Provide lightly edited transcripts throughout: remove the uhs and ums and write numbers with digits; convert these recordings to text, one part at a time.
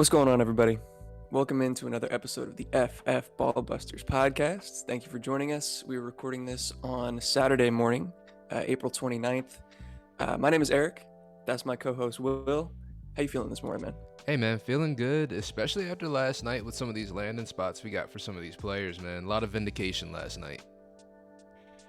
What's going on, everybody? Welcome into another episode of the FF Ballbusters podcast. Thank you for joining us. We are recording this on Saturday morning, April 29th. My name is Eric. That's my co-host, Will. How you feeling this morning, man? Hey man, feeling good, especially after last night with some of these landing spots we got for some of these players, man. A lot of vindication last night.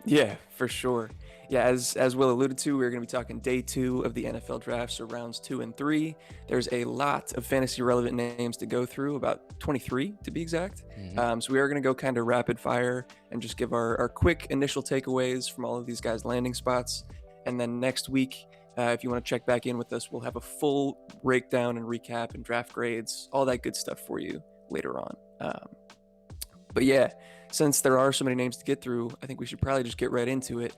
Yeah, for sure. Yeah, as Will alluded to, we're going to be talking day 2 of the NFL draft, so rounds 2 and 3. There's a lot of fantasy relevant names to go through, about 23 to be exact. So we are going to go kind of rapid fire and just give our quick initial takeaways from all of these guys' landing spots. And then next week, if you want to check back in with us, we'll have a full breakdown and recap and draft grades, all that good stuff for you later on. But yeah, since there are so many names to get through, I think we should probably just get right into it.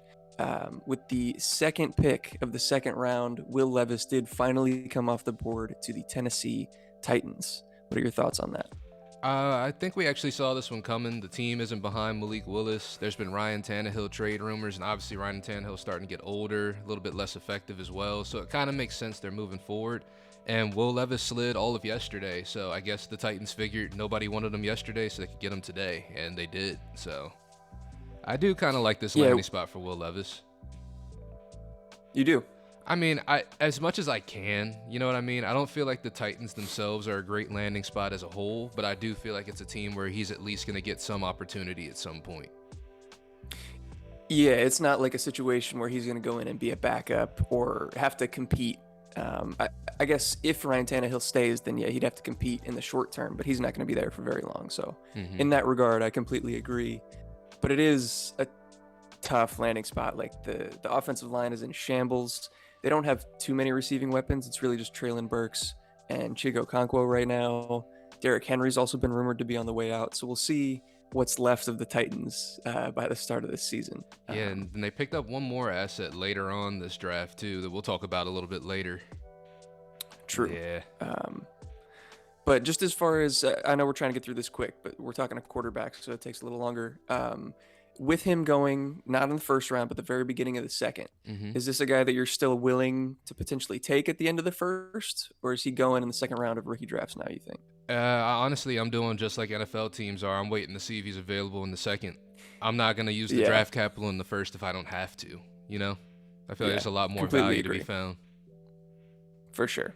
With the second pick of the second round, Will Levis did finally come off the board to the Tennessee Titans. What are your thoughts on that? I think we actually saw this one coming. The team isn't behind Malik Willis. There's been Ryan Tannehill trade rumors, and obviously Ryan Tannehill's starting to get older, a little bit less effective as well. So it kind of makes sense they're moving forward. And Will Levis slid all of yesterday, so I guess the Titans figured nobody wanted him yesterday, so they could get him today, and they did. So I do kind of like this landing spot for Will Levis. You do? I mean, as much as I can, you know what I mean? I don't feel like the Titans themselves are a great landing spot as a whole, but I do feel like it's a team where he's at least going to get some opportunity at some point. Yeah, it's not like a situation where he's going to go in and be a backup or have to compete. I guess if Ryan Tannehill stays, then yeah, he'd have to compete in the short term, but he's not going to be there for very long. So in that regard, I completely agree. But it is a tough landing spot. Like the offensive line is in shambles. They don't have too many receiving weapons. It's really just Traylon Burks and Chigo Okonkwo right now. Derrick Henry's also been rumored to be on the way out. So we'll see what's left of the Titans by the start of this season. Yeah, and they picked up one more asset later on this draft too that we'll talk about a little bit later. True. Yeah. But just as far as I know, we're trying to get through this quick, but we're talking a quarterback, so it takes a little longer. With him going not in the first round, but the very beginning of the second, is this a guy that you're still willing to potentially take at the end of the first, or is he going in the second round of rookie drafts now, you think? Honestly, I'm doing just like NFL teams are. I'm waiting to see if he's available in the second. I'm not going to use the draft capital in the first if I don't have to, you know? I feel like there's a lot more value to be found. For sure.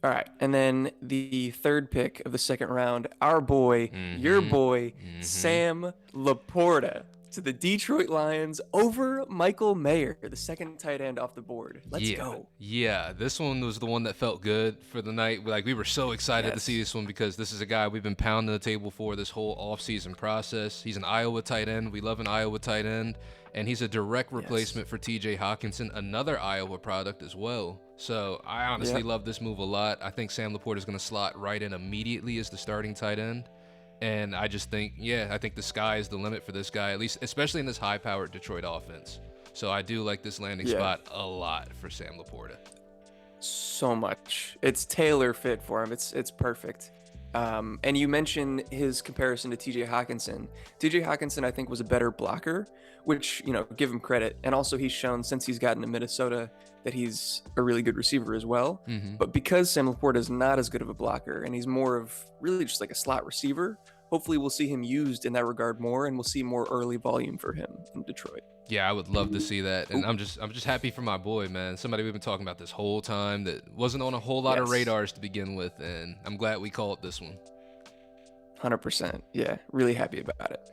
All right, and then the third pick of the second round, our boy, your boy, Sam Laporta to the Detroit Lions over Michael Mayer, the second tight end off the board. Let's go. Yeah, this one was the one that felt good for the night. Like, we were so excited to see this one because this is a guy we've been pounding the table for this whole offseason process. He's an Iowa tight end. We love an Iowa tight end. And he's a direct replacement for TJ Hawkinson, another Iowa product as well. So I honestly love this move a lot. I think Sam Laporta is going to slot right in immediately as the starting tight end. And I just think, I think the sky is the limit for this guy, at least, especially in this high-powered Detroit offense. So I do like this landing spot a lot for Sam Laporta. So much. It's tailor fit for him. It's perfect. And you mentioned his comparison to TJ Hawkinson. TJ Hawkinson, I think, was a better blocker, which, give him credit. And also he's shown since he's gotten to Minnesota that he's a really good receiver as well. But because Sam Laporta is not as good of a blocker and he's more of really just like a slot receiver, hopefully we'll see him used in that regard more, and we'll see more early volume for him in Detroit. Yeah, I would love to see that. And I'm just happy for my boy, man. Somebody we've been talking about this whole time that wasn't on a whole lot of radars to begin with, and I'm glad we called this one. 100%. Yeah, really happy about it.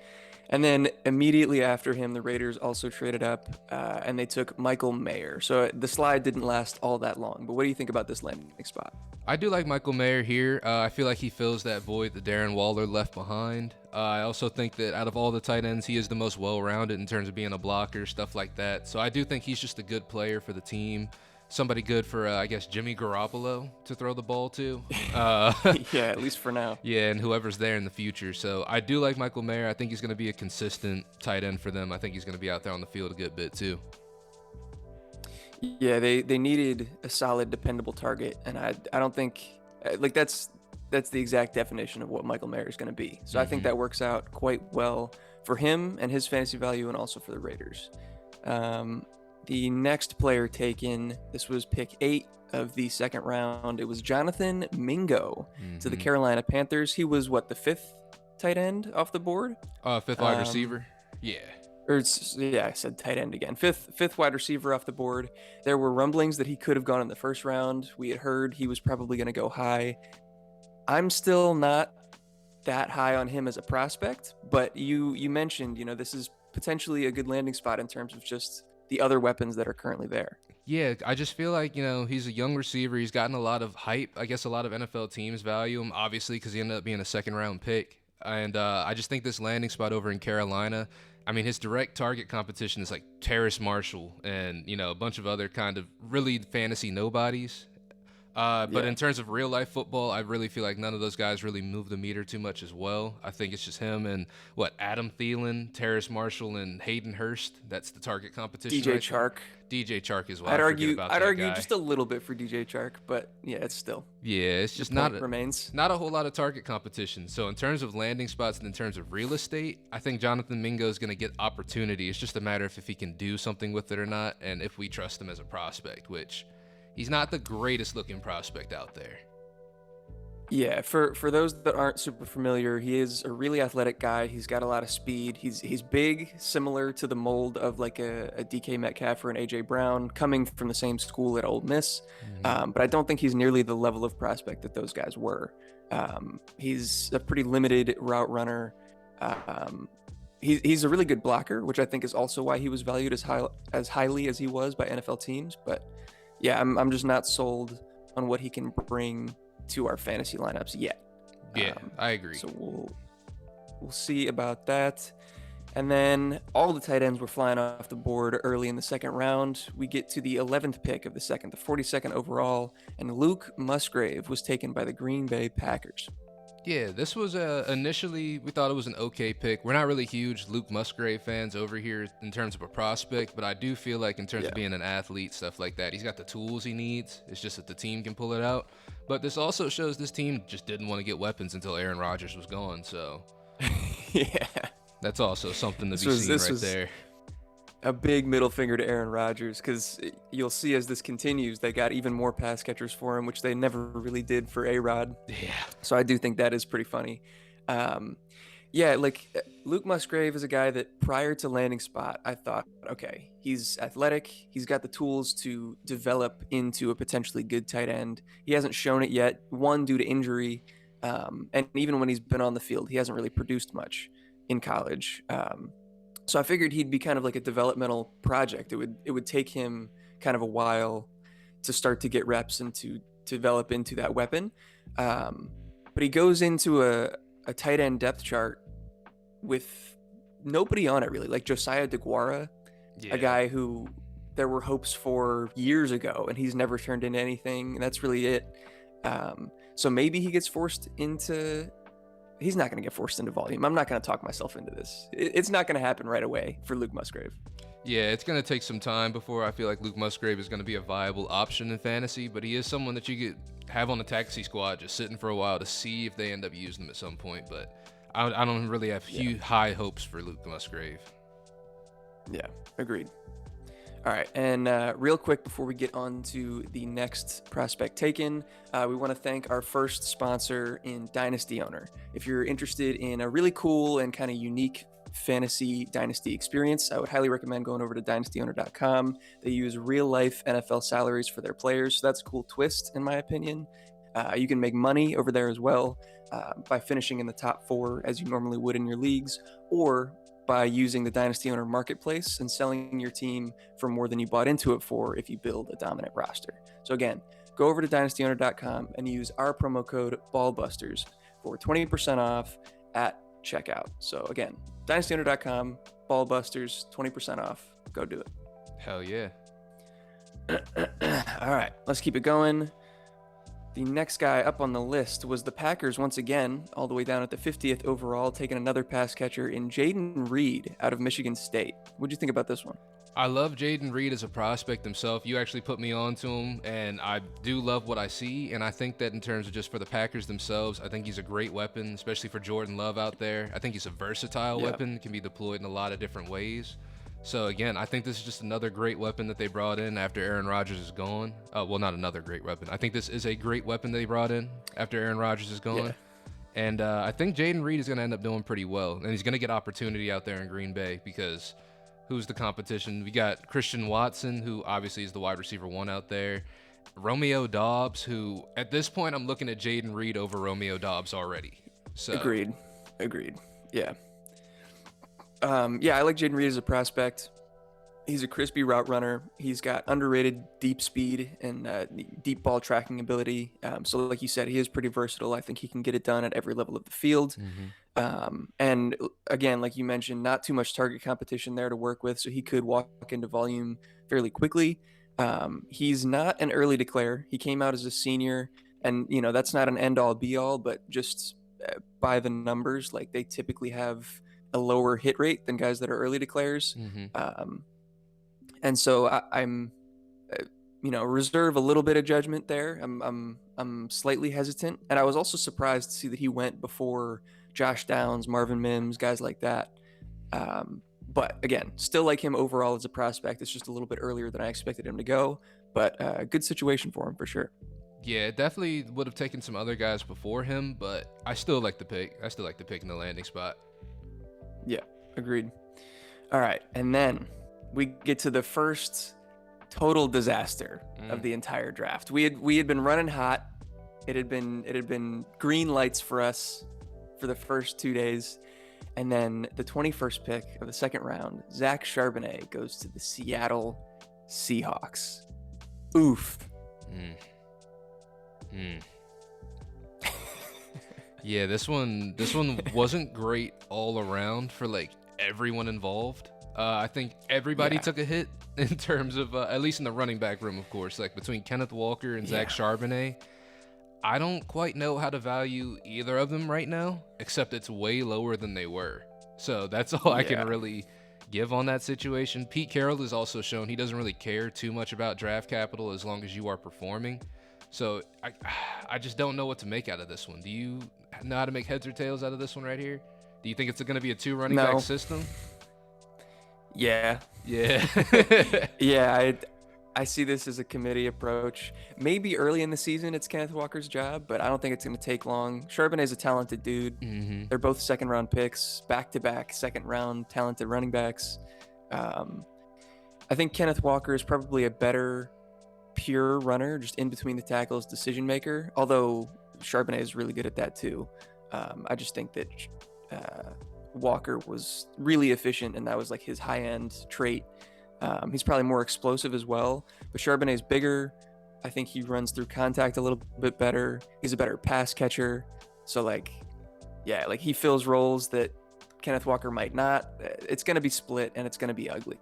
And then immediately after him, the Raiders also traded up, and they took Michael Mayer. So the slide didn't last all that long. But what do you think about this landing spot? I do like Michael Mayer here. I feel like he fills that void that Darren Waller left behind. I also think that out of all the tight ends, he is the most well-rounded in terms of being a blocker, stuff like that. So I do think he's just a good player for the team. Somebody good for, I guess, Jimmy Garoppolo to throw the ball to. Yeah, at least for now. Yeah, and whoever's there in the future. So I do like Michael Mayer. I think he's going to be a consistent tight end for them. I think he's going to be out there on the field a good bit too. Yeah, they needed a solid, dependable target, and I don't think like that's the exact definition of what Michael Mayer is going to be. So I think that works out quite well for him and his fantasy value, and also for the Raiders. The next player taken, this was pick 8 of the second round, it was Jonathan Mingo to the Mm-hmm. Carolina Panthers. He was what, the fifth tight end off the board? Fifth wide receiver. Yeah. Yeah, I said tight end again. Fifth wide receiver off the board. There were rumblings that he could have gone in the first round. We had heard he was probably going to go high. I'm still not that high on him as a prospect, but you mentioned, this is potentially a good landing spot in terms of just the other weapons that are currently there. Yeah, I just feel like, he's a young receiver. He's gotten a lot of hype. I guess a lot of NFL teams value him, obviously, because he ended up being a second-round pick. And I just think this landing spot over in Carolina, I mean, his direct target competition is like Terrace Marshall and, a bunch of other kind of really fantasy nobodies. But in terms of real life football, I really feel like none of those guys really move the meter too much as well. I think it's just him and Adam Thielen, Terrace Marshall, and Hayden Hurst. That's the target competition. DJ right Chark. DJ Chark as well. I'd argue just a little bit for DJ Chark, but yeah, it's still. Yeah, it's just remains not a whole lot of target competition. So in terms of landing spots and in terms of real estate, I think Jonathan Mingo is going to get opportunity. It's just a matter of if he can do something with it or not, and if we trust him as a prospect, which. He's not the greatest looking prospect out there. Yeah, for those that aren't super familiar, he is a really athletic guy. He's got a lot of speed. He's big, similar to the mold of like a DK Metcalf or an AJ Brown, coming from the same school at Ole Miss. But I don't think he's nearly the level of prospect that those guys were. He's a pretty limited route runner. He's a really good blocker, which I think is also why he was valued as highly as he was by NFL teams. But yeah, I'm just not sold on what he can bring to our fantasy lineups yet. Yeah, I agree. So we'll see about that. And then all the tight ends were flying off the board early in the second round. We get to the 11th pick of the second, the 42nd overall, and Luke Musgrave was taken by the Green Bay Packers. Yeah, this was initially, we thought it was an okay pick. We're not really huge Luke Musgrave fans over here in terms of a prospect, but I do feel like in terms of being an athlete, stuff like that, he's got the tools he needs. It's just that the team can pull it out. But this also shows this team just didn't want to get weapons until Aaron Rodgers was gone, so. Yeah. That's also something to be seen right there. A big middle finger to Aaron Rodgers, because you'll see as this continues, they got even more pass catchers for him, which they never really did for A-Rod. Yeah. So I do think that is pretty funny. Luke Musgrave is a guy that prior to landing spot, I thought, okay, he's athletic. He's got the tools to develop into a potentially good tight end. He hasn't shown it yet, one, due to injury. And even when he's been on the field, he hasn't really produced much in college. So I figured he'd be kind of like a developmental project. It would take him kind of a while to start to get reps and to develop into that weapon. But he goes into a tight end depth chart with nobody on it really, like Josiah DeGuara, a guy who there were hopes for years ago, and he's never turned into anything. And that's really it. So maybe he gets forced into. He's not going to get forced into volume. I'm not going to talk myself into this. It's not going to happen right away for Luke Musgrave. Yeah, it's going to take some time before I feel like Luke Musgrave is going to be a viable option in fantasy, but he is someone that you could have on a taxi squad just sitting for a while to see if they end up using them at some point. But I don't really have high hopes for Luke Musgrave. Yeah, agreed. All right, and real quick before we get on to the next prospect taken, we want to thank our first sponsor in Dynasty Owner. If you're interested in a really cool and kind of unique fantasy Dynasty experience, I would highly recommend going over to dynastyowner.com. They use real-life NFL salaries for their players, so that's a cool twist, in my opinion. You can make money over there as well by finishing in the top 4 as you normally would in your leagues, or by using the Dynasty Owner Marketplace and selling your team for more than you bought into it for if you build a dominant roster. So again, go over to dynastyowner.com and use our promo code BALLBUSTERS for 20% off at checkout. So again, dynastyowner.com, BALLBUSTERS, 20% off. Go do it. Hell yeah. All right, let's keep it going. The next guy up on the list was the Packers once again, all the way down at the 50th overall, taking another pass catcher in Jaden Reed out of Michigan State. What do you think about this one? I love Jaden Reed as a prospect himself. You actually put me on to him, and I do love what I see. And I think that in terms of just for the Packers themselves, I think he's a great weapon, especially for Jordan Love out there. I think he's a versatile weapon, can be deployed in a lot of different ways. So again, I think this is just another great weapon that they brought in after Aaron Rodgers is gone. Well, not another great weapon. I think this is a great weapon they brought in after Aaron Rodgers is gone. Yeah. And I think Jaden Reed is going to end up doing pretty well. And he's going to get opportunity out there in Green Bay because who's the competition? We got Christian Watson, who obviously is the wide receiver 1 out there. Romeo Doubs, who at this point I'm looking at Jaden Reed over Romeo Doubs already. So Agreed. Yeah. I like Jaden Reed as a prospect. He's a crispy route runner. He's got underrated deep speed and deep ball tracking ability. So like you said, he is pretty versatile. I think he can get it done at every level of the field. And again, like you mentioned, not too much target competition there to work with, so he could walk into volume fairly quickly. He's not an early declare. He came out as a senior, and that's not an end-all be-all, but just by the numbers, like they typically have a lower hit rate than guys that are early declares. And so I'm reserve a little bit of judgment there. I'm slightly hesitant, and I was also surprised to see that he went before Josh Downs, Marvin Mims, guys like that. But again, still like him overall as a prospect. It's just a little bit earlier than I expected him to go, but a good situation for him for sure. Yeah, definitely would have taken some other guys before him, but I still like the pick. I still like the pick in the landing spot. Yeah, agreed. All right, and then we get to the first total disaster of the entire draft. We had been running hot. It had been green lights for us for the first 2 days, and then the 21st pick of the second round, Zach Charbonnet goes to the Seattle Seahawks. Oof. Yeah, this one wasn't great all around for like everyone involved. I think everybody took a hit in terms of at least in the running back room, of course, like between Kenneth Walker and Zach Charbonnet. I don't quite know how to value either of them right now, except it's way lower than they were. So that's all I can really give on that situation. Pete Carroll has also shown he doesn't really care too much about draft capital as long as you are performing. So I just don't know what to make out of this one. Do you know how to make heads or tails out of this one right here? Do you think it's going to be a 2 running back system? Yeah. I see this as a committee approach. Maybe early in the season it's Kenneth Walker's job, but I don't think it's going to take long. Charbonnet's a talented dude. They're both second-round picks, back-to-back second-round talented running backs. I think Kenneth Walker is probably a better pure runner, just in between the tackles, decision maker, although Charbonnet is really good at that too. I just think that Walker was really efficient, and that was like his high-end trait. He's probably more explosive as well, but Charbonnet's bigger. I think he runs through contact a little bit better. He's a better pass catcher. So he fills roles that Kenneth Walker might not. It's going to be split, and it's going to be ugly.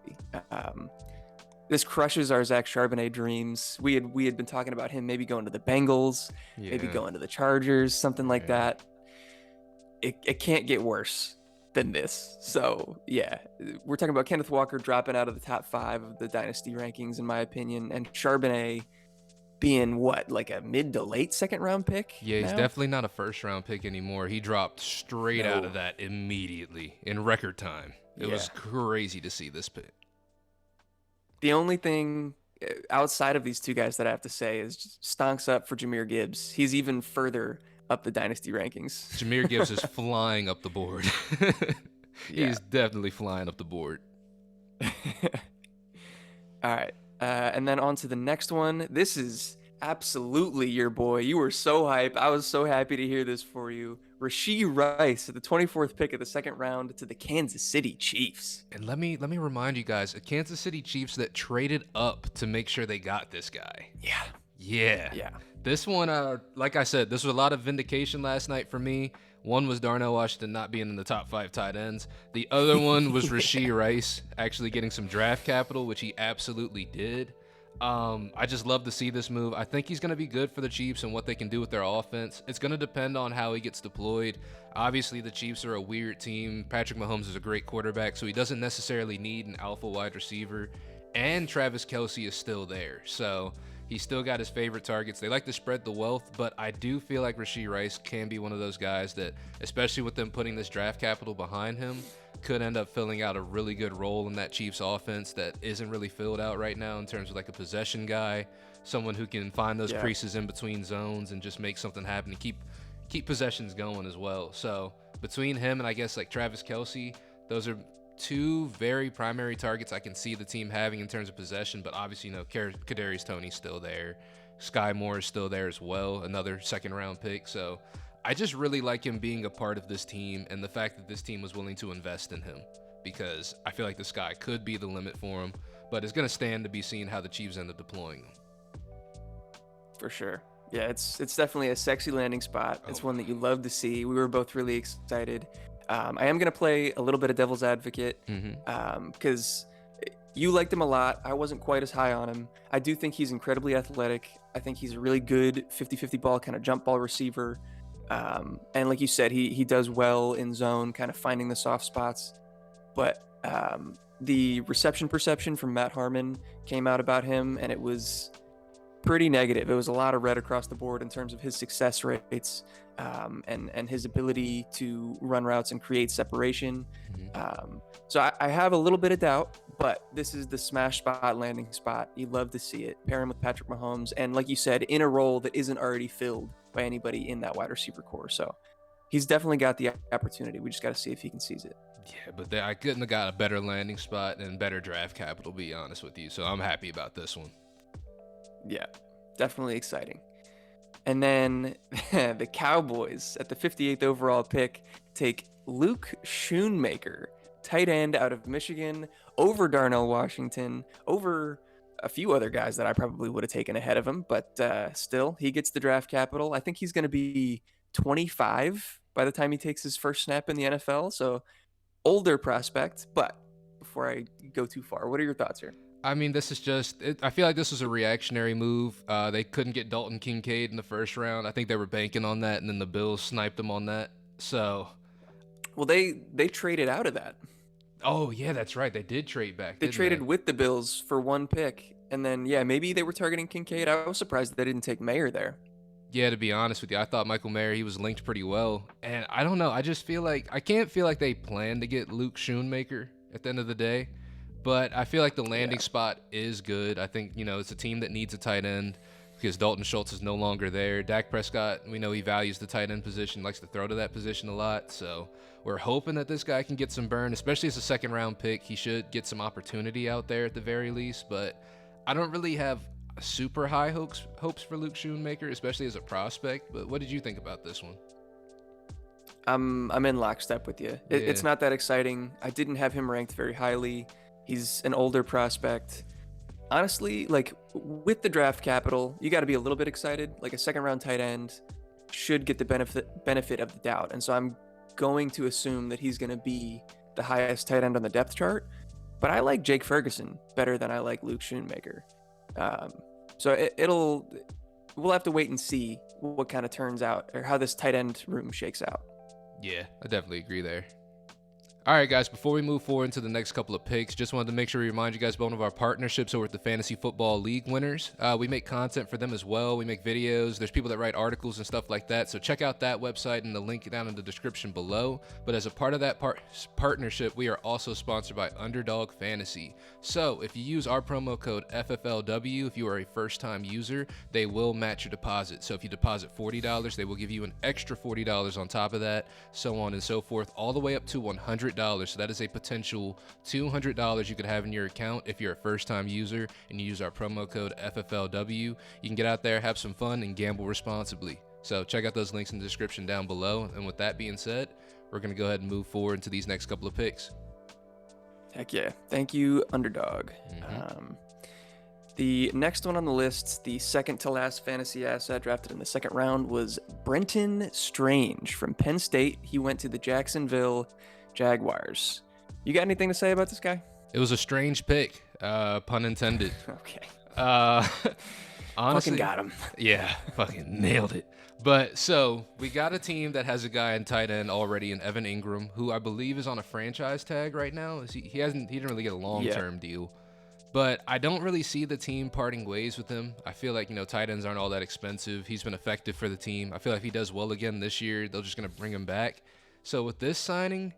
This crushes our Zach Charbonnet dreams. We had been talking about him maybe going to the Bengals, maybe going to the Chargers, something like that. It can't get worse than this. So we're talking about Kenneth Walker dropping out of the top 5 of the Dynasty rankings, in my opinion, and Charbonnet being like a mid to late second round pick. Yeah, he's definitely not a first round pick anymore. He dropped straight out of that immediately in record time. It was crazy to see this pick. The only thing outside of these two guys that I have to say is just stonks up for Jahmyr Gibbs. He's even further up the Dynasty rankings. Jahmyr Gibbs is flying up the board. He's definitely flying up the board. All right. And then on to the next one. This is absolutely your boy. You were so hyped. I was so happy to hear this for you. Rashee Rice at the 24th pick of the second round to the Kansas City Chiefs. And let me remind you guys, a Kansas City Chiefs that traded up to make sure they got this guy. Yeah. This one, like I said, this was a lot of vindication last night for me. One was Darnell Washington not being in the top 5 tight ends. The other one was Rashee Rice actually getting some draft capital, which he absolutely did. I just love to see this move. I think he's going to be good for the Chiefs and what they can do with their offense. It's going to depend on how he gets deployed. Obviously, the Chiefs are a weird team. Patrick Mahomes is a great quarterback, so he doesn't necessarily need an alpha wide receiver. And Travis Kelce is still there, so he's still got his favorite targets. They like to spread the wealth, but I do feel like Rashee Rice can be one of those guys that, especially with them putting this draft capital behind him, could end up filling out a really good role in that Chiefs offense that isn't really filled out right now in terms of like a possession guy, someone who can find those creases in between zones and just make something happen and keep possessions going as well. So between him and I guess like Travis Kelce, those are two very primary targets I can see the team having in terms of possession. But obviously, Kadarius Toney's still there. Sky Moore is still there as well, another second-round pick. So I just really like him being a part of this team and the fact that this team was willing to invest in him, because I feel like the sky could be the limit for him, but it's going to stand to be seen how the Chiefs end up deploying him. For sure. Yeah, it's definitely a sexy landing spot. It's one that you love to see. We were both really excited. I am going to play a little bit of devil's advocate because you liked him a lot. I wasn't quite as high on him. I do think he's incredibly athletic. I think he's a really good 50-50 ball, kind of jump ball receiver. And like you said, he does well in zone, kind of finding the soft spots. But the reception perception from Matt Harmon came out about him, and it was pretty negative. It was a lot of red across the board in terms of his success rates and his ability to run routes and create separation. So I have a little bit of doubt, but this is the smash spot, landing spot. You love to see it. Pair him with Patrick Mahomes, and like you said, in a role that isn't already filled by anybody in that wide receiver core. So he's definitely got the opportunity. We just got to see if he can seize it. Yeah, but I couldn't have got a better landing spot and better draft capital, to be honest with you. So I'm happy about this one. Yeah, definitely exciting. And then the Cowboys at the 58th overall pick take Luke Schoonmaker, tight end out of Michigan, over Darnell Washington, over a few other guys that I probably would have taken ahead of him, but still, he gets the draft capital. I think he's going to be 25 by the time he takes his first snap in the NFL, so older prospect. But before I go too far, what are your thoughts here? I mean, this is just I feel like this was a reactionary move. They couldn't get Dalton Kincaid in the first round. I think they were banking on that, and then the Bills sniped him on that. So, well, they traded out of that. Oh, yeah, that's right. They did trade back. They traded with the Bills for one pick. And then, yeah, maybe they were targeting Kincaid. I was surprised that they didn't take Mayer there. Yeah, to be honest with you, I thought Michael Mayer, he was linked pretty well. And I don't know. I just feel like I can't feel like they planned to get Luke Schoonmaker at the end of the day. But I feel like the landing spot is good. I think, it's a team that needs a tight end because Dalton Schultz is no longer there. Dak Prescott, we know he values the tight end position, likes to throw to that position a lot. So we're hoping that this guy can get some burn, especially as a second-round pick. He should get some opportunity out there at the very least. But I don't really have super high hopes for Luke Schoonmaker, especially as a prospect. But what did you think about this one? I'm in lockstep with you. It's not that exciting. I didn't have him ranked very highly. He's an older prospect. Honestly, like with the draft capital, you got to be a little bit excited. Like a second-round tight end should get the benefit of the doubt. And so I'm going to assume that he's going to be the highest tight end on the depth chart. But I like Jake Ferguson better than I like Luke Schoonmaker. So we'll have to wait and see what kind of turns out or how this tight end room shakes out. Yeah, I definitely agree there. All right, guys, before we move forward into the next couple of picks, just wanted to make sure we remind you guys about one of our partnerships over at the Fantasy Football League Winners. We make content for them as well. We make videos. There's people that write articles and stuff like that. So check out that website and the link down in the description below. But as a part of that partnership, we are also sponsored by Underdog Fantasy. So if you use our promo code FFLW, if you are a first-time user, they will match your deposit. So if you deposit $40, they will give you an extra $40 on top of that, so on and so forth, all the way up to $100. So that is a potential $200 you could have in your account if you're a first-time user and you use our promo code FFLW. You can get out there, have some fun, and gamble responsibly. So check out those links in the description down below. And with that being said, we're going to go ahead and move forward into these next couple of picks. Heck yeah. Thank you, Underdog. The next one on the list, the second to last fantasy asset drafted in the second round, was Brenton Strange from Penn State. He went to the Jacksonville Jaguars. You got anything to say about this guy? It was a strange pick, pun intended. Okay. Honestly, fucking got him. Yeah, fucking nailed it. But so we got a team that has a guy in tight end already in Evan Ingram, who I believe is on a franchise tag right now. He didn't really get a long-term deal. But I don't really see the team parting ways with him. I feel like, tight ends aren't all that expensive. He's been effective for the team. I feel like if he does well again this year, they're just going to bring him back. So with this signing,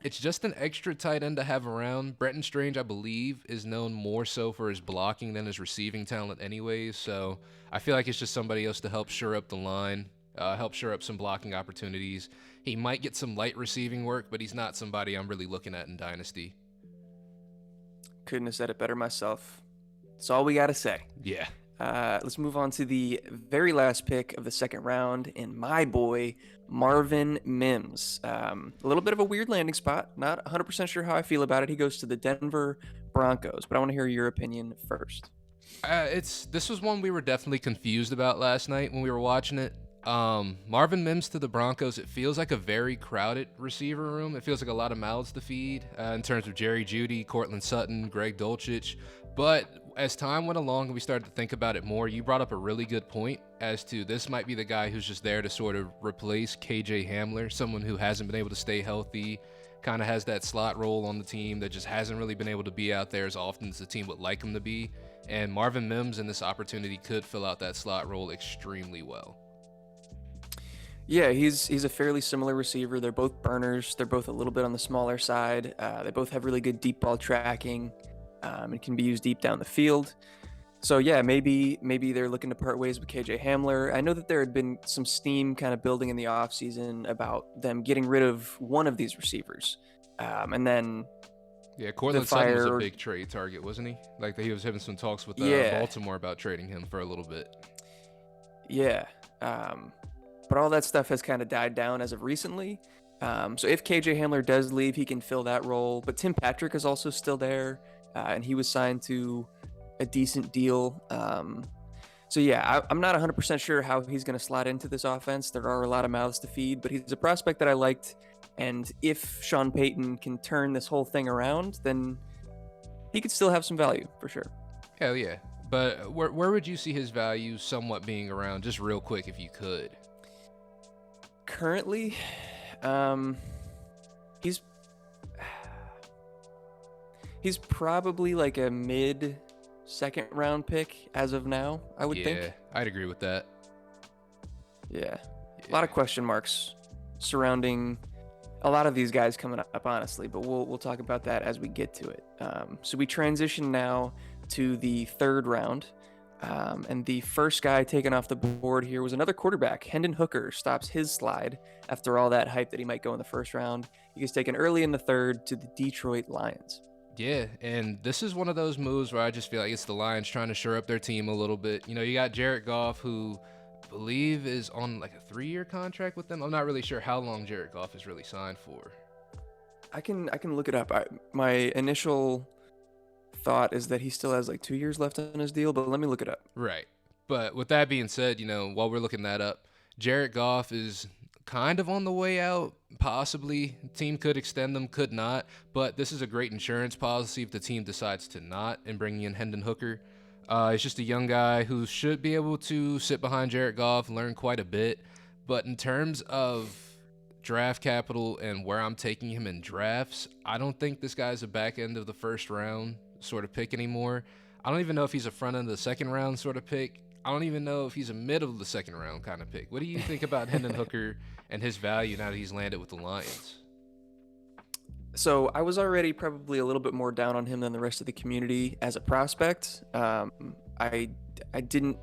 It's just an extra tight end to have around. Brenton Strange, I believe, is known more so for his blocking than his receiving talent anyways, so I feel like it's just somebody else to help shore up the line, help shore up some blocking opportunities. He might get some light receiving work, but he's not somebody I'm really looking at in Dynasty. Couldn't have said it better myself. That's all we got to say. Yeah. Let's move on to the very last pick of the second round, and my boy, Marvin Mims. A little bit of a weird landing spot. Not 100% sure how I feel about it. He goes to the Denver Broncos, but I want to hear your opinion first. This was one we were definitely confused about last night when we were watching it. Marvin Mims to the Broncos, it feels like a very crowded receiver room. It feels like a lot of mouths to feed in terms of Jerry Jeudy, Cortland Sutton, Greg Dulcich. But as time went along and we started to think about it more, you brought up a really good point as to this might be the guy who's just there to sort of replace KJ Hamler, someone who hasn't been able to stay healthy, kind of has that slot role on the team that just hasn't really been able to be out there as often as the team would like him to be. And Marvin Mims in this opportunity could fill out that slot role extremely well. Yeah, he's a fairly similar receiver. They're both burners. They're both a little bit on the smaller side. They both have really good deep ball tracking. It can be used deep down the field. So yeah, maybe they're looking to part ways with KJ Hamler. I know that there had been some steam kind of building in the offseason about them getting rid of one of these receivers. And then Cortland Sutton was a big trade target, wasn't he? Like he was having some talks with Baltimore about trading him for a little bit. Yeah. But all that stuff has kind of died down as of recently. So if KJ Hamler does leave, he can fill that role. But Tim Patrick is also still there, and he was signed to a decent deal. So yeah, I'm not 100% sure how he's going to slot into this offense. There are a lot of mouths to feed, but he's a prospect that I liked. And if Sean Payton can turn this whole thing around, then he could still have some value for sure. Hell yeah. But where would you see his value somewhat being around, just real quick if you could? Currently, he's probably like a mid-second round pick as of now, I would think. Yeah, I'd agree with that. Yeah. A lot of question marks surrounding a lot of these guys coming up, honestly, but we'll talk about that as we get to it. So we transition now to the third round. And the first guy taken off the board here was another quarterback. Hendon Hooker stops his slide after all that hype that he might go in the first round. He gets taken early in the third to the Detroit Lions. Yeah, and this is one of those moves where I just feel like it's the Lions trying to shore up their team a little bit. You know, you got Jared Goff, who I believe is on like a 3-year contract with them. I'm not really sure how long Jared Goff is really signed for. I can look it up. My initial thought is that he still has like 2 years left on his deal, but let me look it up. Right. But with that being said, you know, while we're looking that up, Jared Goff is kind of on the way out, possibly. Team could extend them, could not. But this is a great insurance policy if the team decides to not and bringing in Hendon Hooker. He's just a young guy who should be able to sit behind Jared Goff, learn quite a bit. But in terms of draft capital and where I'm taking him in drafts, I don't think this guy's a back end of the first round sort of pick anymore. I don't even know if he's a front end of the second round sort of pick. I don't even know if he's a middle of the second round kind of pick. What do you think about Hendon Hooker and his value now that he's landed with the Lions? So I was already probably a little bit more down on him than the rest of the community as a prospect. I didn't.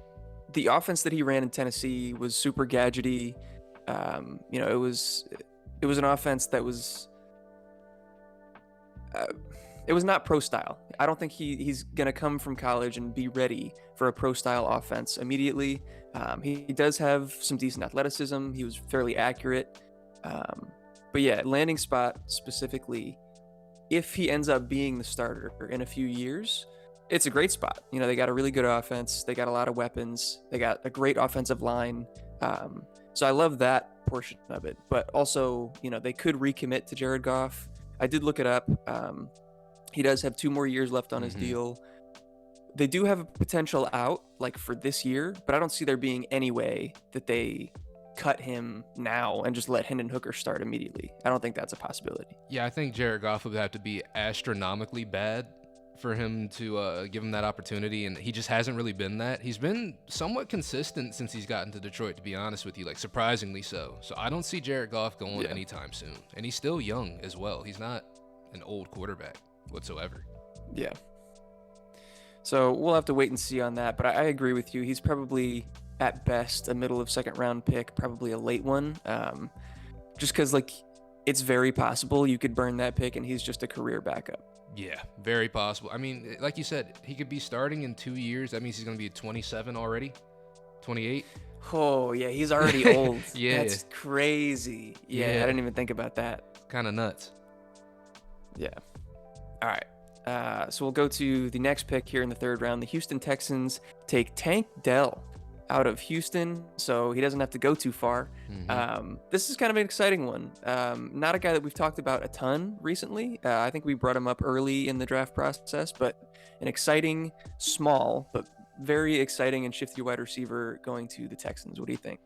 The offense that he ran in Tennessee was super gadgety. You know, it was an offense that was. It was not pro style. I don't think he's going to come from college and be ready for a pro style offense immediately. He does have some decent athleticism. He was fairly accurate. But yeah, landing spot specifically, if he ends up being the starter in a few years, it's a great spot. You know, they got a really good offense. They got a lot of weapons. They got a great offensive line. So I love that portion of it. But also, you know, they could recommit to Jared Goff. I did look it up. He does have 2 more years left on his deal. They do have a potential out, like for this year, but I don't see there being any way that they cut him now and just let Hendon Hooker start immediately. I don't think that's a possibility. Yeah, I think Jared Goff would have to be astronomically bad for him to give him that opportunity, and he just hasn't really been that. He's been somewhat consistent since he's gotten to Detroit, to be honest with you, like surprisingly so. So I don't see Jared Goff going anytime soon, and he's still young as well. He's not an old quarterback whatsoever. Yeah. So we'll have to wait and see on that, but I agree with you. He's probably at best a middle of second round pick, probably a late one. Just because like it's very possible you could burn that pick and he's just a career backup. Yeah, very possible. I mean, like you said, he could be starting in 2 years. That means he's going to be 27 already, 28. Oh, yeah, he's already old. Yeah. That's crazy. Yeah, I didn't even think about that. Kind of nuts. Yeah. All right. So we'll go to the next pick here in the third round. The Houston Texans take Tank Dell out of Houston, so he doesn't have to go too far. This is kind of an exciting one. Not a guy that we've talked about a ton recently. I think we brought him up early in the draft process, but an exciting, small, but very exciting and shifty wide receiver going to the Texans. What do you think?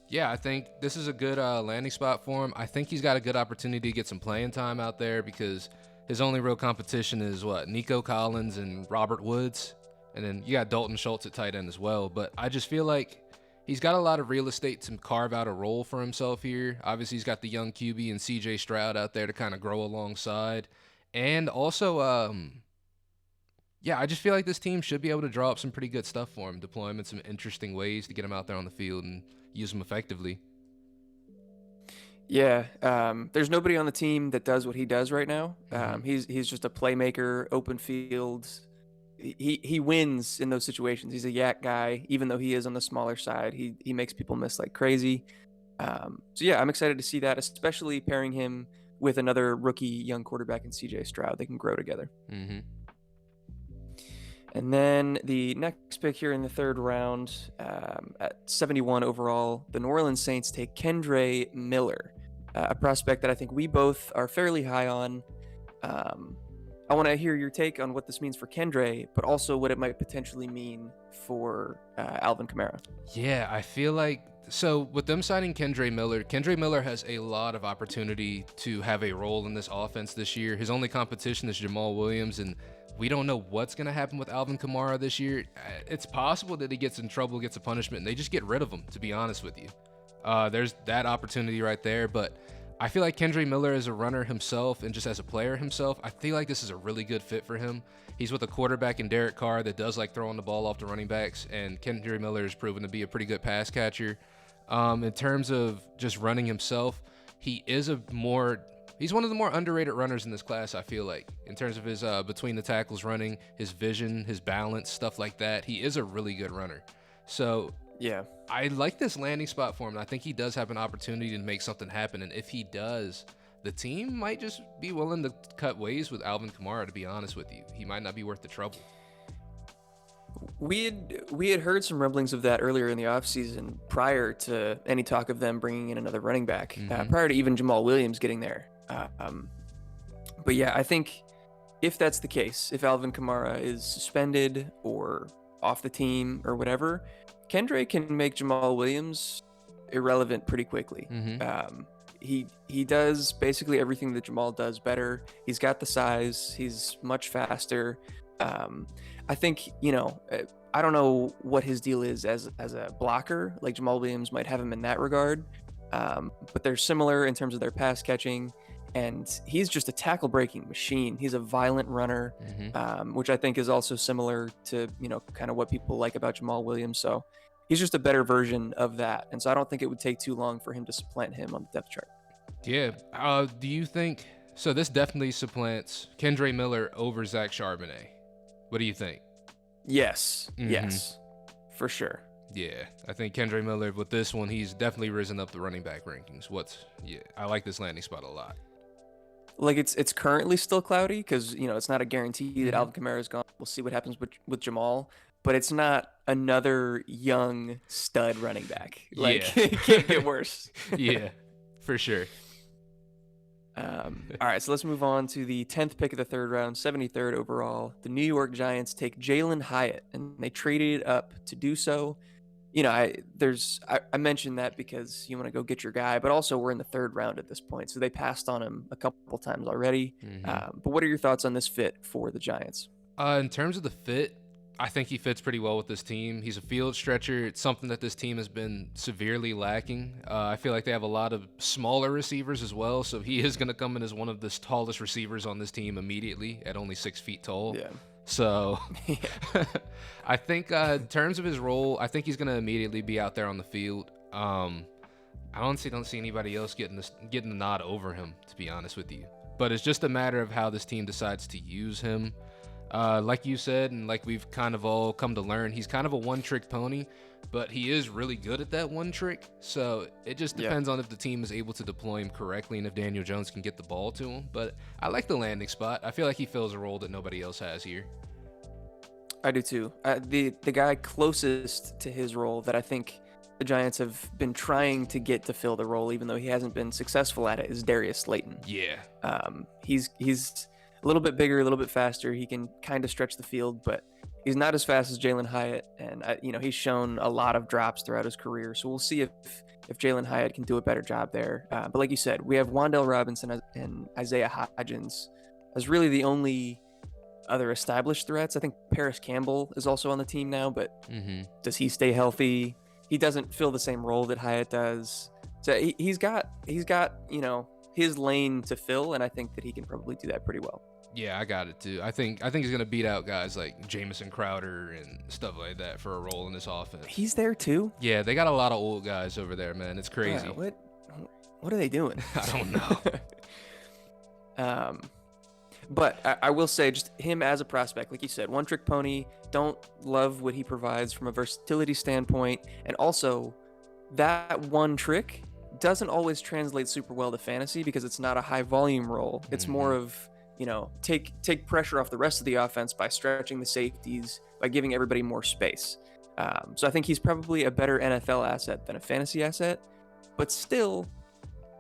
Yeah, I think this is a good landing spot for him. I think he's got a good opportunity to get some playing time out there because his only real competition is Nico Collins and Robert Woods. And then you got Dalton Schultz at tight end as well. But I just feel like he's got a lot of real estate to carve out a role for himself here. Obviously, he's got the young QB and CJ Stroud out there to kind of grow alongside. And also, I just feel like this team should be able to draw up some pretty good stuff for him, deploy him in some interesting ways to get him out there on the field and use him effectively. Yeah, there's nobody on the team that does what he does right now. He's just a playmaker, open field. He wins in those situations. He's a yak guy, even though he is on the smaller side. He makes people miss like crazy. So yeah, I'm excited to see that, especially pairing him with another rookie young quarterback in CJ Stroud. They can grow together. And then the next pick here in the third round, at 71 overall, the New Orleans Saints take Kendre Miller, a prospect that I think we both are fairly high on. I want to hear your take on what this means for Kendre, but also what it might potentially mean for Alvin Kamara. Yeah, I feel like, so with them signing Kendre Miller has a lot of opportunity to have a role in this offense this year. His only competition is Jamal Williams, and we don't know what's going to happen with Alvin Kamara this year. It's possible that he gets in trouble, gets a punishment, and they just get rid of him, to be honest with you. There's that opportunity right there, but I feel like Kendre Miller as a runner himself and just as a player himself, I feel like this is a really good fit for him. He's with a quarterback in Derek Carr that does like throwing the ball off the running backs, and Kendre Miller has proven to be a pretty good pass catcher. In terms of just running himself, he's one of the more underrated runners in this class, I feel like, in terms of his between the tackles running, his vision, his balance, stuff like that. He is a really good runner. So yeah, I like this landing spot for him. I think he does have an opportunity to make something happen. And if he does, the team might just be willing to cut ways with Alvin Kamara, to be honest with you. He might not be worth the trouble. We had heard some rumblings of that earlier in the offseason prior to any talk of them bringing in another running back, prior to even Jamal Williams getting there. But yeah, I think if that's the case, if Alvin Kamara is suspended or off the team or whatever, Kendre can make Jamal Williams irrelevant pretty quickly. He does basically everything that Jamal does better. He's got the size. He's much faster. I think, I don't know what his deal is as a blocker. Like Jamal Williams might have him in that regard. But they're similar in terms of their pass catching. And he's just a tackle breaking machine. He's a violent runner, which I think is also similar to, kind of what people like about Jamal Williams. So he's just a better version of that. And so I don't think it would take too long for him to supplant him on the depth chart. Yeah. Do you think, so this definitely supplants Kendre Miller over Zach Charbonnet. What do you think? Yes. Yes, for sure. Yeah, I think Kendre Miller, with this one, he's definitely risen up the running back rankings. I like this landing spot a lot. Like it's currently still cloudy because it's not a guarantee that Alvin Kamara is gone. We'll see what happens with Jamal, but it's not another young stud running back. Like it can't get worse. Yeah, for sure. All right, so let's move on to the 10th pick of the third round, 73rd overall. The New York Giants take Jalen Hyatt, and they traded up to do so. I mentioned that because you want to go get your guy, but also we're in the third round at this point, so they passed on him a couple times already. But what are your thoughts on this fit for the Giants? In terms of the fit, I think he fits pretty well with this team. He's a field stretcher. It's something that this team has been severely lacking. I feel like they have a lot of smaller receivers as well, so he is going to come in as one of the tallest receivers on this team immediately at only 6 feet tall. Yeah. So I think in terms of his role, I think he's going to immediately be out there on the field. I don't see anybody else getting the nod over him, to be honest with you. But it's just a matter of how this team decides to use him. Like you said, and like we've kind of all come to learn, he's kind of a one-trick pony, but he is really good at that one trick. So it just depends on if the team is able to deploy him correctly and if Daniel Jones can get the ball to him. But I like the landing spot. I feel like he fills a role that nobody else has here. I do too. The guy closest to his role that I think the Giants have been trying to get to fill the role, even though he hasn't been successful at it, is Darius Slayton. Yeah. He's a little bit bigger, a little bit faster. He can kind of stretch the field, but he's not as fast as Jalen Hyatt. And he's shown a lot of drops throughout his career. So we'll see if Jalen Hyatt can do a better job there. But like you said, we have Wan'Dale Robinson and Isaiah Hodgins as really the only other established threats. I think Paris Campbell is also on the team now, but does he stay healthy? He doesn't fill the same role that Hyatt does. So he's got his lane to fill, and I think that he can probably do that pretty well. Yeah, I got it too. I think he's gonna beat out guys like Jamison Crowder and stuff like that for a role in this offense. He's there too. Yeah, they got a lot of old guys over there, man. It's crazy. Yeah, what are they doing? I don't know. But I will say, just him as a prospect, like you said, one-trick pony. Don't love what he provides from a versatility standpoint, and also that one trick doesn't always translate super well to fantasy because it's not a high volume role. It's more of, take pressure off the rest of the offense by stretching the safeties, by giving everybody more space. So I think he's probably a better NFL asset than a fantasy asset, but still,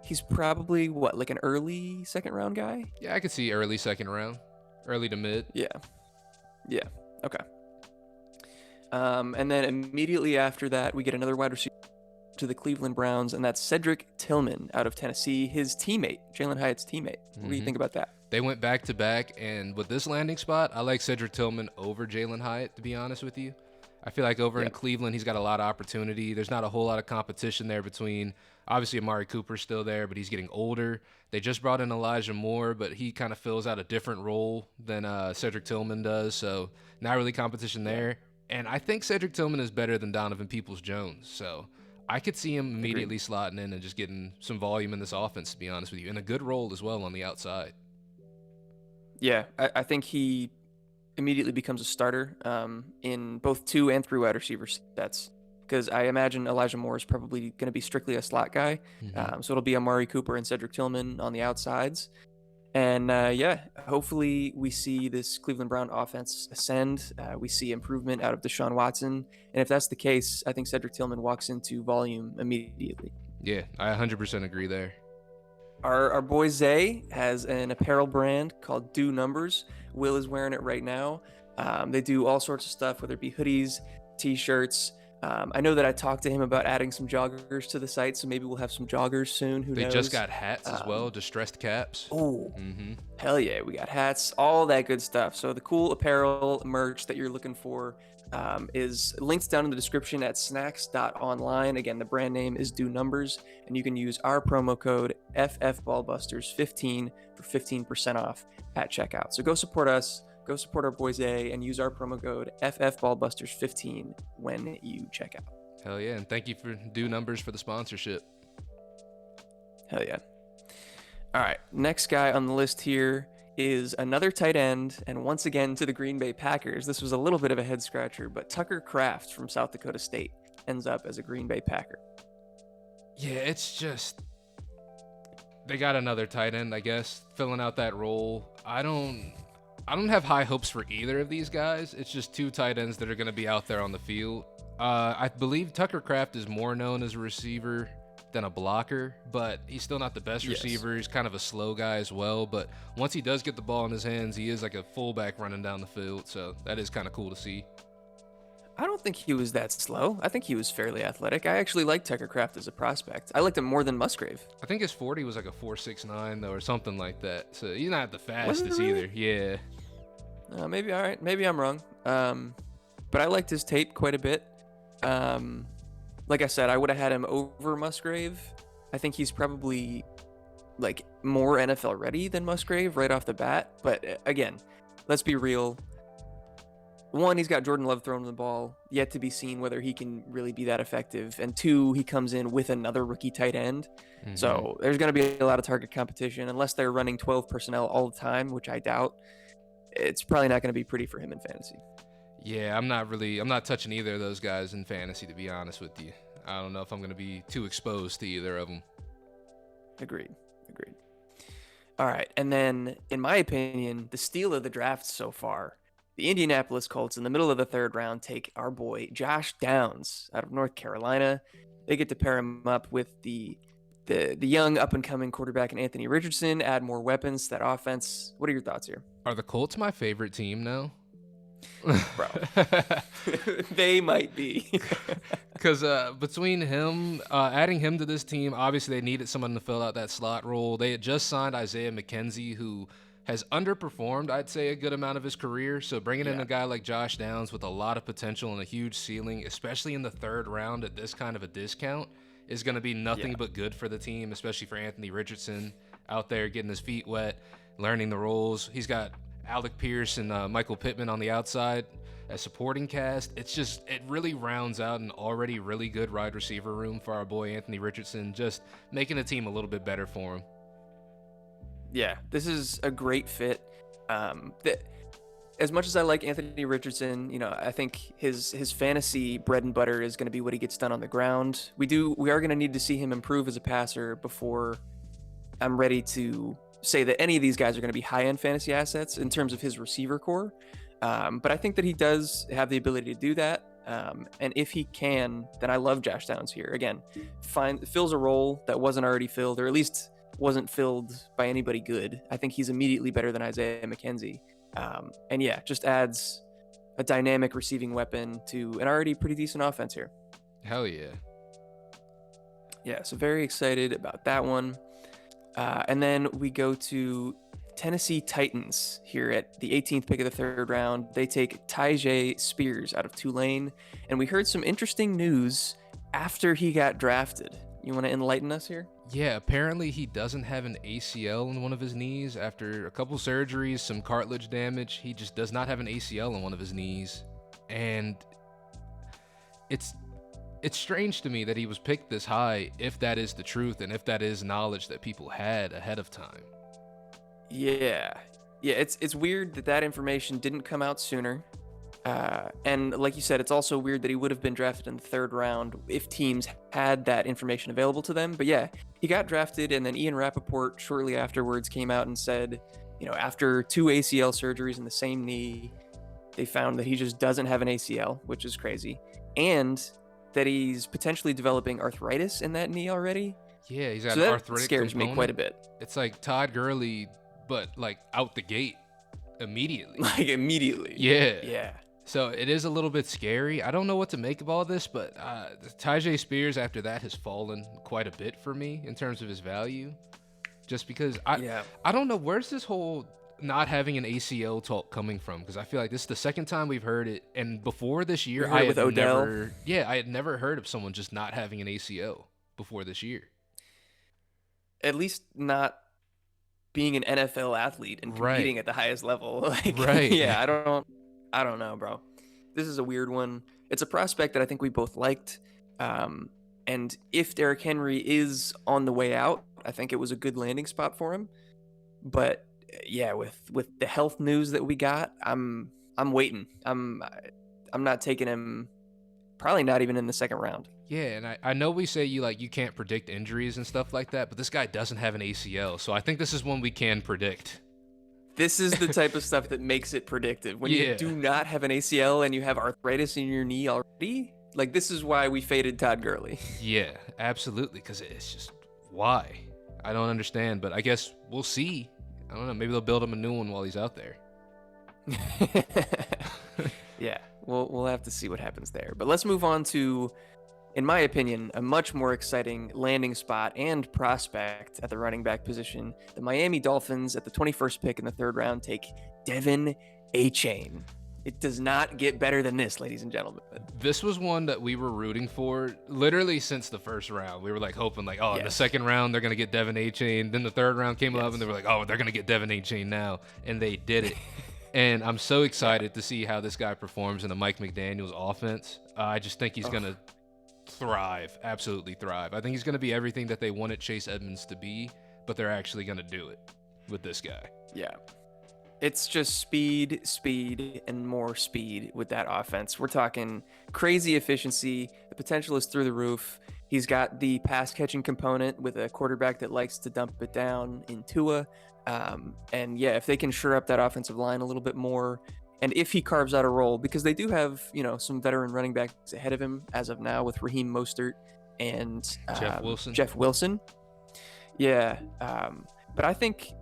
he's probably like an early second round guy? Yeah, I could see early second round, early to mid. Yeah. Okay. And then immediately after that, we get another wide receiver to the Cleveland Browns, and that's Cedric Tillman out of Tennessee, his teammate, Jalen Hyatt's teammate. What do you think about that? They went back to back, and with this landing spot, I like Cedric Tillman over Jalen Hyatt, to be honest with you. I feel like over in Cleveland, he's got a lot of opportunity. There's not a whole lot of competition there between, obviously, Amari Cooper's still there, but he's getting older. They just brought in Elijah Moore, but he kind of fills out a different role than Cedric Tillman does, so not really competition there. And I think Cedric Tillman is better than Donovan Peoples-Jones, so I could see him immediately slotting in and just getting some volume in this offense, to be honest with you, and a good role as well on the outside. Yeah, I think he immediately becomes a starter in both 2 and 3 wide receiver sets, because I imagine Elijah Moore is probably going to be strictly a slot guy. So it'll be Amari Cooper and Cedric Tillman on the outsides. And hopefully we see this Cleveland Brown offense ascend. We see improvement out of Deshaun Watson. And if that's the case, I think Cedric Tillman walks into volume immediately. Yeah, I 100% agree there. Our boy Zay has an apparel brand called Do Numbers. Will is wearing it right now. They do all sorts of stuff, whether it be hoodies, t-shirts. I know that I talked to him about adding some joggers to the site, so maybe we'll have some joggers soon. Who knows? They just got hats as well, distressed caps. Oh, hell yeah. We got hats, all that good stuff. So the cool apparel merch that you're looking for is linked down in the description at snacks.online. Again, the brand name is Do Numbers, and you can use our promo code FFBallbusters15 for 15% off at checkout. So go support us. Go support our boys A and use our promo code FFBallbusters15 when you check out. Hell yeah, and thank you for Do Numbers for the sponsorship. Hell yeah. All right, next guy on the list here is another tight end, and once again to the Green Bay Packers. This was a little bit of a head scratcher, but Tucker Kraft from South Dakota State ends up as a Green Bay Packer. Yeah, it's just they got another tight end, I guess, filling out that role. I don't have high hopes for either of these guys. It's just 2 tight ends that are going to be out there on the field. I believe Tucker Kraft is more known as a receiver than a blocker, but he's still not the best receiver. He's kind of a slow guy as well, but once he does get the ball in his hands, he is like a fullback running down the field, so that is kind of cool to see. I don't think he was that slow. I think he was fairly athletic. I actually like Tucker Kraft as a prospect. I liked him more than Musgrave. I think his 40 was like a 4.69 though, or something like that, so he's not the fastest either. Yeah. Maybe all right. Maybe I'm wrong. But I liked his tape quite a bit. Um, like I said, I would have had him over Musgrave. I think he's probably like more NFL ready than Musgrave right off the bat. But again, let's be real. One, he's got Jordan Love throwing the ball. Yet to be seen whether he can really be that effective. And two, he comes in with another rookie tight end. Mm-hmm. So there's going to be a lot of target competition. Unless they're running 12 personnel all the time, which I doubt, it's probably not going to be pretty for him in fantasy. Yeah, I'm not touching either of those guys in fantasy, to be honest with you. I don't know if I'm going to be too exposed to either of them. Agreed. All right. And then, in my opinion, the steal of the draft so far, the Indianapolis Colts in the middle of the third round take our boy Josh Downs out of North Carolina. They get to pair him up with the young up-and-coming quarterback in Anthony Richardson, add more weapons to that offense. What are your thoughts here? Are the Colts my favorite team now? Bro. They might be. Because between him, adding him to this team, obviously they needed someone to fill out that slot role. They had just signed Isaiah McKenzie, who has underperformed, I'd say, a good amount of his career. So bringing in a guy like Josh Downs with a lot of potential and a huge ceiling, especially in the third round at this kind of a discount, is going to be nothing but good for the team, especially for Anthony Richardson out there getting his feet wet, learning the roles. He's got Alec Pierce and Michael Pittman on the outside as supporting cast. It really rounds out an already really good wide receiver room for our boy Anthony Richardson, just making the team a little bit better for him. Yeah, this is a great fit. As much as I like Anthony Richardson, I think his fantasy bread and butter is going to be what he gets done on the ground. We are going to need to see him improve as a passer before I'm ready to say that any of these guys are going to be high-end fantasy assets in terms of his receiver core. But I think that he does have the ability to do that. And if he can, then I love Josh Downs here. Again, fills a role that wasn't already filled, or at least wasn't filled by anybody good. I think he's immediately better than Isaiah McKenzie. And yeah, just adds a dynamic receiving weapon to an already pretty decent offense here. Hell yeah. Yeah, so very excited about that one. And then we go to Tennessee Titans here at the 18th pick of the third round. They take Tyjae Spears out of Tulane. And we heard some interesting news after he got drafted. You want to enlighten us here? Yeah, apparently he doesn't have an ACL in one of his knees. After a couple surgeries, some cartilage damage, he just does not have an ACL in one of his knees. And it's strange to me that he was picked this high, if that is the truth and if that is knowledge that people had ahead of time. Yeah, it's weird that information didn't come out sooner. And like you said, it's also weird that he would have been drafted in the third round if teams had that information available to them. But yeah, he got drafted, and then Ian Rappaport shortly afterwards came out and said, after 2 ACL surgeries in the same knee, they found that he just doesn't have an ACL, which is crazy, and that he's potentially developing arthritis in that knee already. Yeah, he's got so an that arthritic scares component. me quite a bit. It's like Todd Gurley, but like out the gate immediately. Like immediately. Yeah. So it is a little bit scary. I don't know what to make of all this, but Tyjae Spears after that has fallen quite a bit for me in terms of his value. Just because I don't know, where's this whole not having an ACL talk coming from? Because I feel like this is the second time we've heard it. And before this year, I had never heard of someone just not having an ACL before this year. At least not being an NFL athlete and competing at the highest level. Right. Yeah, I don't know, bro. This is a weird one. It's a prospect that I think we both liked. And if Derrick Henry is on the way out, I think it was a good landing spot for him. But yeah, with the health news that we got, I'm waiting. I'm not taking him. Probably not even in the second round. Yeah, and I know we say you can't predict injuries and stuff like that, but this guy doesn't have an ACL, so I think this is one we can predict. This is the type of stuff that makes it predictive. When you do not have an ACL and you have arthritis in your knee already, this is why we faded Todd Gurley. Yeah, absolutely, because it's just, why? I don't understand, but I guess we'll see. I don't know, maybe they'll build him a new one while he's out there. Yeah, we'll have to see what happens there. But let's move on to, in my opinion, a much more exciting landing spot and prospect at the running back position. The Miami Dolphins at the 21st pick in the third round take Devin A-Chain. It does not get better than this, ladies and gentlemen. This was one that we were rooting for literally since the first round. We were like hoping like, oh, in the Yes. second round, they're going to get Devin A-Chain. Then the third round came up Yes. and they were like, oh, they're going to get Devin A-Chain now. And they did it. And I'm so excited to see how this guy performs in the Mike McDaniels offense. I just think he's going to thrive, absolutely thrive. I think he's going to be everything that they wanted Chase Edmonds to be, but they're actually going to do it with this guy. Yeah. It's just speed, and more speed with that offense. We're talking crazy efficiency. The potential is through the roof. He's got the pass catching component with a quarterback that likes to dump it down in Tua. And yeah, if they can shore up that offensive line a little bit more, and if he carves out a role, because they do have, some veteran running backs ahead of him as of now with Raheem Mostert and Jeff Wilson. Yeah. But I think,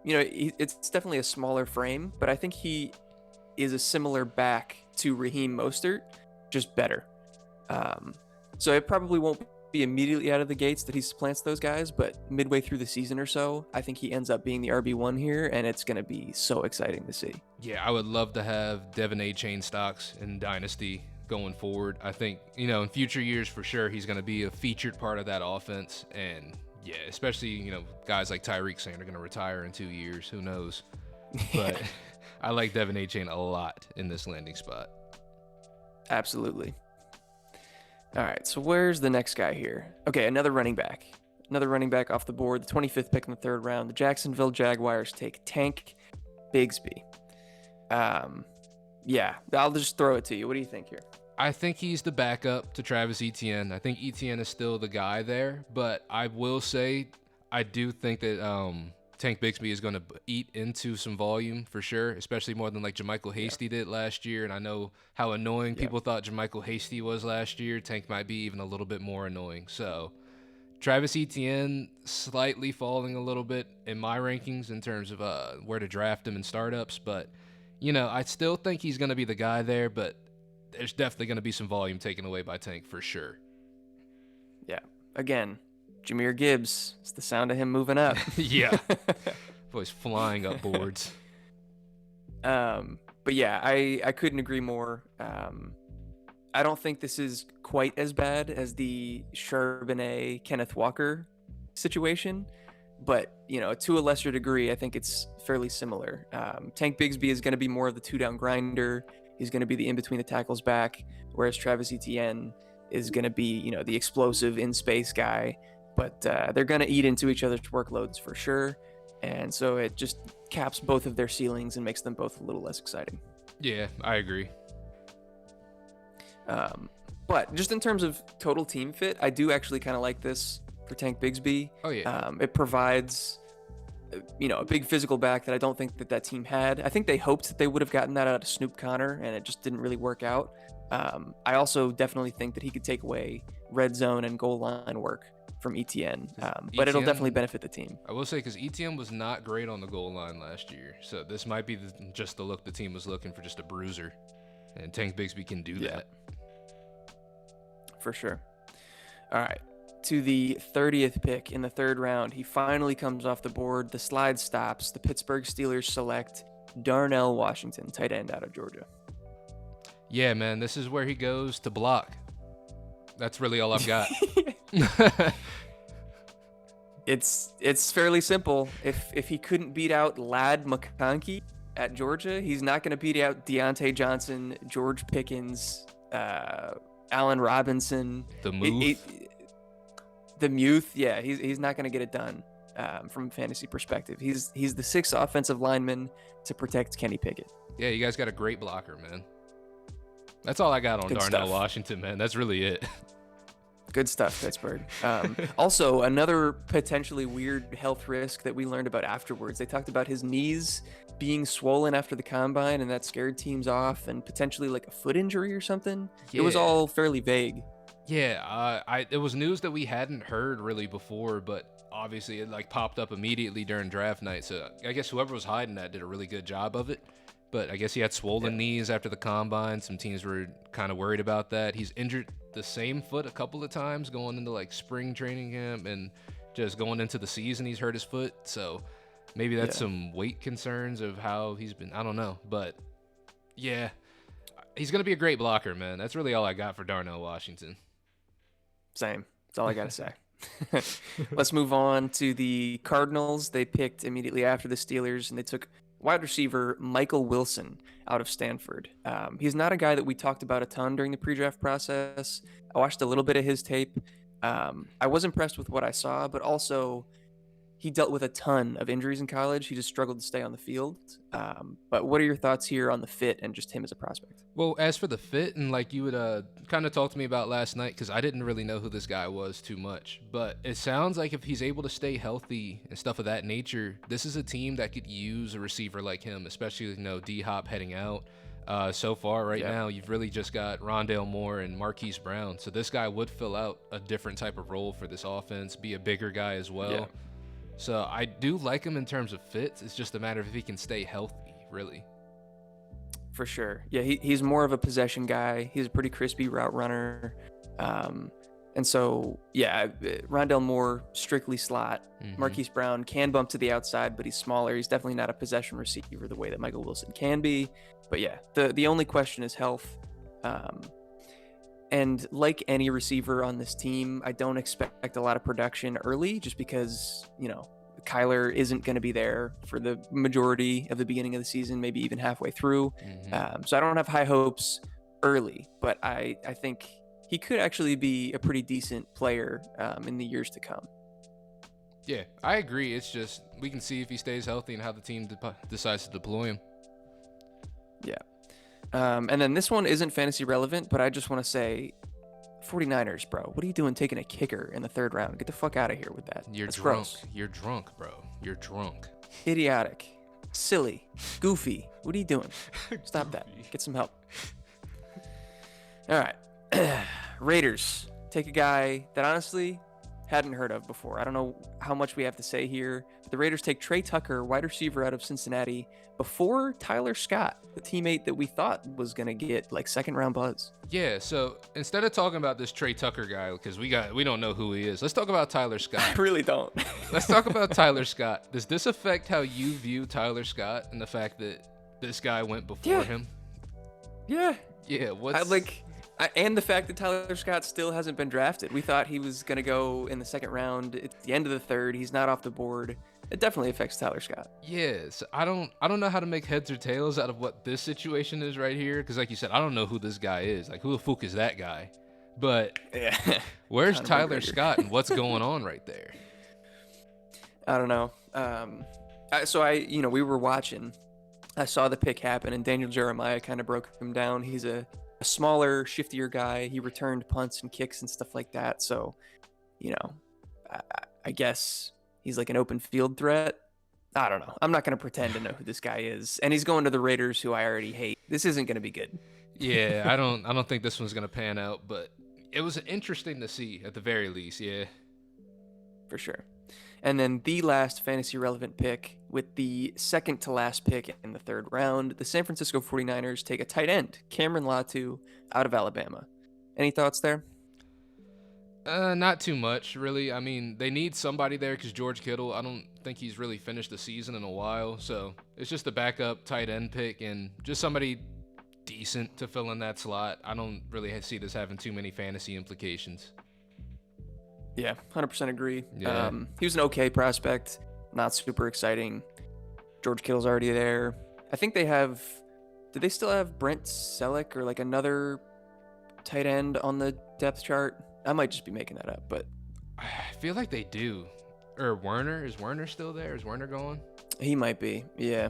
it's definitely a smaller frame, but I think he is a similar back to Raheem Mostert, just better. So it probably won't be immediately out of the gates that he supplants those guys, but midway through the season or so, I think he ends up being the RB1 here, and it's going to be so exciting to see. Yeah, I would love to have Devin A-Chain stocks in Dynasty going forward. I think, in future years for sure, he's going to be a featured part of that offense, and yeah, especially, guys like Tyreek saying they're going to retire in 2 years. Who knows? But I like Devin A-Chain a lot in this landing spot. Absolutely. All right, so where's the next guy here? Okay, another running back. Another running back off the board, the 25th pick in the third round. The Jacksonville Jaguars take Tank Bigsby. Yeah, I'll just throw it to you. What do you think here? I think he's the backup to Travis Etienne. I think Etienne is still the guy there, but I will say I do think that Tank Bigsby is going to eat into some volume for sure, especially more than like JaMychal Hasty did last year. And I know how annoying people thought JaMychal Hasty was last year. Tank might be even a little bit more annoying. So Travis Etienne slightly falling a little bit in my rankings in terms of where to draft him in startups. But, I still think he's going to be the guy there, but there's definitely going to be some volume taken away by Tank for sure. Yeah. Again, Jahmyr Gibbs. It's the sound of him moving up. Yeah. Boy's flying up boards. But yeah, I couldn't agree more. I don't think this is quite as bad as the Charbonnet Kenneth Walker situation, but to a lesser degree, I think it's fairly similar. Tank Bigsby is going to be more of the two-down grinder. He's going to be the in-between the tackles back, whereas Travis Etienne is going to be, the explosive in-space guy. But they're going to eat into each other's workloads for sure. And so it just caps both of their ceilings and makes them both a little less exciting. Yeah, I agree. But just in terms of total team fit, I do actually kind of like this for Tank Bigsby. Oh, yeah. It provides a big physical back that I don't think that team had. I think they hoped that they would have gotten that out of Snoop Connor, and it just didn't really work out. I also definitely think that he could take away red zone and goal line work from Etienne, but it'll definitely benefit the team. I will say, because Etienne was not great on the goal line last year, so this might be just the look the team was looking for, just a bruiser, and Tank Bigsby can do that. For sure. All right. To the 30th pick in the third round, he finally comes off the board. The slide stops. The Pittsburgh Steelers select Darnell Washington, tight end out of Georgia. Yeah, man, this is where he goes to block. That's really all I've got. It's fairly simple. If he couldn't beat out Ladd McConkey at Georgia, he's not going to beat out Deontay Johnson, George Pickens, Allen Robinson. The Muth. The Muth, yeah, he's not going to get it done from a fantasy perspective. He's the sixth offensive lineman to protect Kenny Pickett. Yeah, you guys got a great blocker, man. That's all I got on Darnell Washington, man. That's really it. Good stuff, Pittsburgh. Also, another potentially weird health risk that we learned about afterwards. They talked about his knees being swollen after the combine, and that scared teams off, and potentially like a foot injury or something. Yeah. It was all fairly vague. Yeah, it was news that we hadn't heard really before, but obviously it like popped up immediately during draft night. So I guess whoever was hiding that did a really good job of it. But I guess he had swollen knees after the combine. Some teams were kind of worried about that. He's injured the same foot a couple of times going into like spring training camp, and just going into the season he's hurt his foot. So maybe that's some weight concerns of how he's been. I don't know. But Yeah, he's gonna be a great blocker, man. That's really all I got for Darnell Washington. Same. That's all I got to say. Let's move on to the Cardinals. They picked immediately after the Steelers, and they took wide receiver Michael Wilson out of Stanford. He's not a guy that we talked about a ton during the pre-draft process. I watched a little bit of his tape. I was impressed with what I saw, but also he dealt with a ton of injuries in college. He just struggled to stay on the field. But what are your thoughts here on the fit and just him as a prospect? Well, as for the fit, and like you would kind of talk to me about last night, because I didn't really know who this guy was too much, but it sounds like if he's able to stay healthy and stuff of that nature, this is a team that could use a receiver like him, especially, D-Hop heading out. So far right now, you've really just got Rondale Moore and Marquise Brown. So this guy would fill out a different type of role for this offense, be a bigger guy as well. Yeah. So I do like him in terms of fits. It's just a matter of if he can stay healthy, really. For sure. Yeah, he's more of a possession guy. He's a pretty crispy route runner. And so, Rondale Moore, strictly slot. Marquise Brown can bump to the outside, but he's smaller. He's definitely not a possession receiver the way that Michael Wilson can be. But yeah, the only question is health. And like any receiver on this team, I don't expect a lot of production early just because, Kyler isn't going to be there for the majority of the beginning of the season, maybe even halfway through. So I don't have high hopes early, but I think he could actually be a pretty decent player in the years to come. Yeah, I agree. It's just we can see if he stays healthy and how the team decides to deploy him. Yeah. And then this one isn't fantasy relevant, but I just want to say 49ers, bro. What are you doing taking a kicker in the third round? Get the fuck out of here with that. You're That's drunk. Gross. You're drunk, bro. You're drunk. Idiotic. Silly. Goofy. What are you doing? Stop that. Get some help. All right. Raiders take a guy that honestly hadn't heard of before. I don't know how much we have to say here. But the Raiders take Trey Tucker, wide receiver out of Cincinnati, before Tyler Scott, the teammate that we thought was going to get like second round buzz. Yeah, so instead of talking about this Trey Tucker guy, because we don't know who he is, let's talk about Tyler Scott. I really don't. Let's talk about Tyler Scott. Does this affect how you view Tyler Scott and the fact that this guy went before him? Yeah. Yeah, and the fact that Tyler Scott still hasn't been drafted. We thought he was going to go in the second round. It's the end of the third. He's not off the board. It definitely affects Tyler Scott. Yes, I don't know how to make heads or tails out of what this situation is right here, because like you said, I don't know who this guy is. Like, who the fuck is that guy? But where's Tyler Scott and what's going on right there? I don't know. We were watching. I saw the pick happen, and Daniel Jeremiah kind of broke him down. He's a smaller, shiftier guy. He returned punts and kicks and stuff like that. So, I guess he's like an open field threat. I don't know. I'm not going to pretend to know who this guy is. And he's going to the Raiders, who I already hate. This isn't going to be good. Yeah, I don't think this one's going to pan out, but it was interesting to see at the very least, yeah. For sure. And then the last fantasy relevant pick, with the second to last pick in the third round, the San Francisco 49ers take a tight end, Cameron Latu, out of Alabama. Any thoughts there? Not too much, really. I mean, they need somebody there because George Kittle, I don't think he's really finished the season in a while. So it's just a backup tight end pick and just somebody decent to fill in that slot. I don't really see this having too many fantasy implications. Yeah, 100% agree. Yeah. He was an okay prospect, not super exciting. George Kittle's already there. I think they have... Do they still have Brent Selleck or like another tight end on the depth chart? I might just be making that up, but... I feel like they do. Or Werner? Is Werner still there? Is Werner gone? He might be, yeah.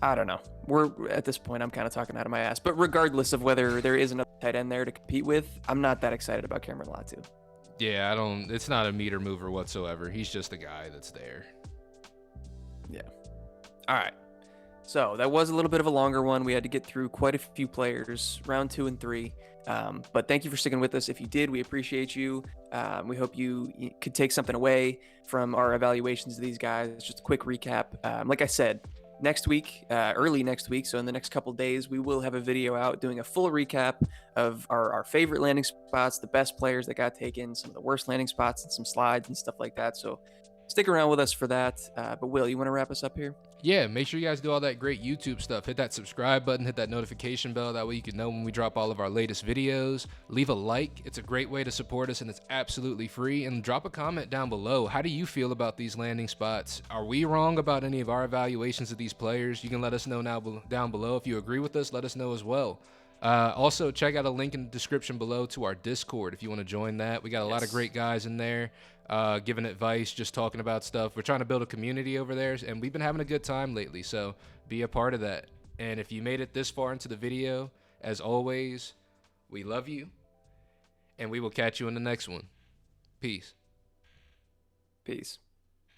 I don't know. We're at this point, I'm kind of talking out of my ass. But regardless of whether there is another tight end there to compete with, I'm not that excited about Cameron Latu. Yeah, it's not a meter mover whatsoever. He's just a guy that's there. Yeah. All right. So that was a little bit of a longer one. We had to get through quite a few players, round 2 and 3. But thank you for sticking with us. If you did, we appreciate you. We hope you could take something away from our evaluations of these guys. Just a quick recap. Like I said, next week, early next week, so in the next couple days, we will have a video out doing a full recap of our favorite landing spots, the best players that got taken, some of the worst landing spots, and some slides and stuff like that. So stick around with us for that. But Will, you want to wrap us up here? Yeah, make sure you guys do all that great YouTube stuff. Hit that subscribe button, hit that notification bell. That way you can know when we drop all of our latest videos. Leave a like. It's a great way to support us, and it's absolutely free. And drop a comment down below. How do you feel about these landing spots? Are we wrong about any of our evaluations of these players? You can let us know now down below. If you agree with us, let us know as well. Also, check out a link in the description below to our Discord if you want to join that. We got a lot of great guys in there giving advice, just talking about stuff. We're trying to build a community over there, and we've been having a good time lately, so be a part of that. And if you made it this far into the video, as always, we love you, and we will catch you in the next one. Peace. Peace.